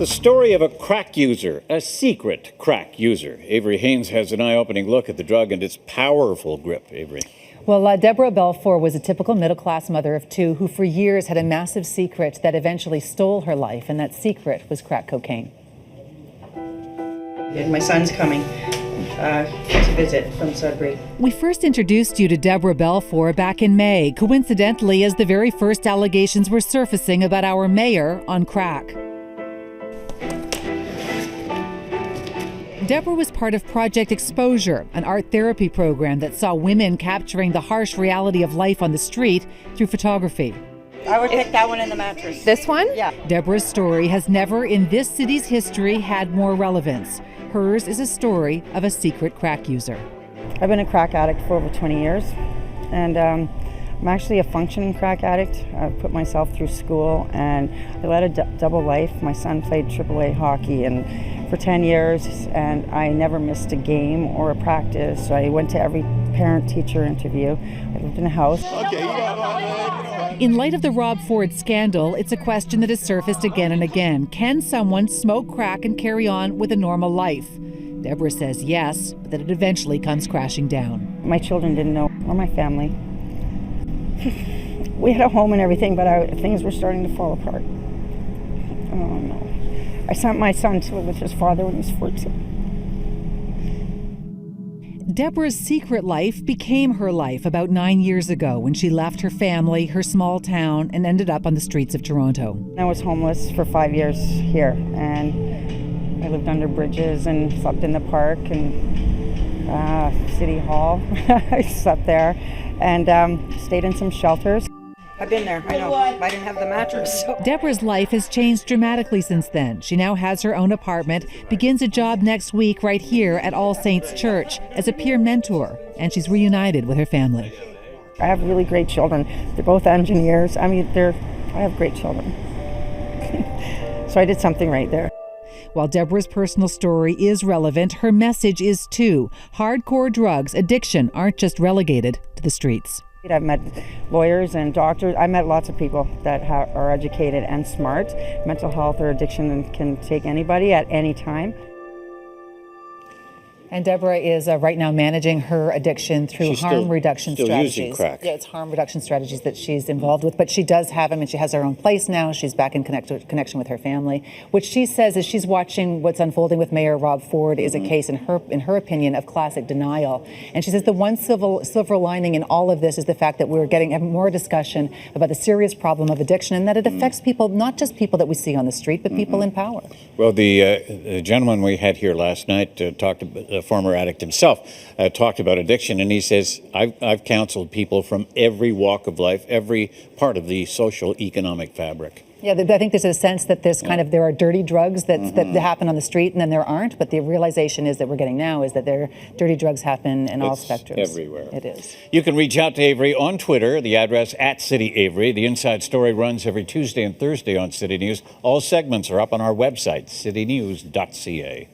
The story of a crack user, a secret crack user. Avery Haynes has an eye-opening look at the drug and its powerful grip. Avery. Well, Deborah Belcourt was a typical middle-class mother of two who for years had a massive secret that eventually stole her life, and that secret was crack cocaine. And my son's coming to visit from Sudbury. We first introduced you to Deborah Belcourt back in May, coincidentally as the very first allegations were surfacing about our mayor on crack. Deborah was part of Project Exposure, an art therapy program that saw women capturing the harsh reality of life on the street through photography. I would pick that one in the mattress. This one? Yeah. Deborah's story has never in this city's history had more relevance. Hers is a story of a secret crack user. I've been a crack addict for over 20 years, and I'm actually a functioning crack addict. I've put myself through school, and I led a double life. My son played AAA hockey for 10 years, and I never missed a game or a practice. So I went to every parent-teacher interview. I lived in a house. In light of the Rob Ford scandal, it's a question that has surfaced again and again. Can someone smoke crack and carry on with a normal life? Deborah says yes, but that it eventually comes crashing down. My children didn't know, or my family. We had a home and everything, but things were starting to fall apart. Oh no. I sent my son to live with his father when he was 14. Deborah's secret life became her life about 9 years ago when she left her family, her small town, and ended up on the streets of Toronto. I was homeless for 5 years here, and I lived under bridges and slept in the park and City Hall. I slept there and stayed in some shelters. I've been there, I know. I didn't have the mattress. So. Deborah's life has changed dramatically since then. She now has her own apartment, begins a job next week right here at All Saints Church as a peer mentor, and she's reunited with her family. I have really great children. They're both engineers. I have great children. So I did something right there. While Deborah's personal story is relevant, her message is too. Hardcore drugs, addiction aren't just relegated to the streets. I've met lawyers and doctors. I met lots of people that are educated and smart. Mental health or addiction can take anybody at any time. And Deborah is right now managing her addiction through harm reduction strategies. Using crack. Yeah, it's harm reduction strategies that she's involved with. But she does have them, and she has her own place now. She's back in connection with her family. What she says is she's watching what's unfolding with Mayor Rob Ford is a case, in her opinion, of classic denial. And she says the one silver lining in all of this is the fact that we're having more discussion about the serious problem of addiction, and that it affects people, not just people that we see on the street, but people in power. Well, the gentleman we had here last night talked about the former addict himself, talked about addiction, and he says, I've counseled people from every walk of life, every part of the social economic fabric. Yeah, I think there's a sense that there are dirty drugs that happen on the street, and then there aren't. But the realization is that we're getting now is that dirty drugs happen in all spectrums. Everywhere. It is. You can reach out to Avery on Twitter, the address @CityAvery. The Inside Story runs every Tuesday and Thursday on City News. All segments are up on our website, citynews.ca.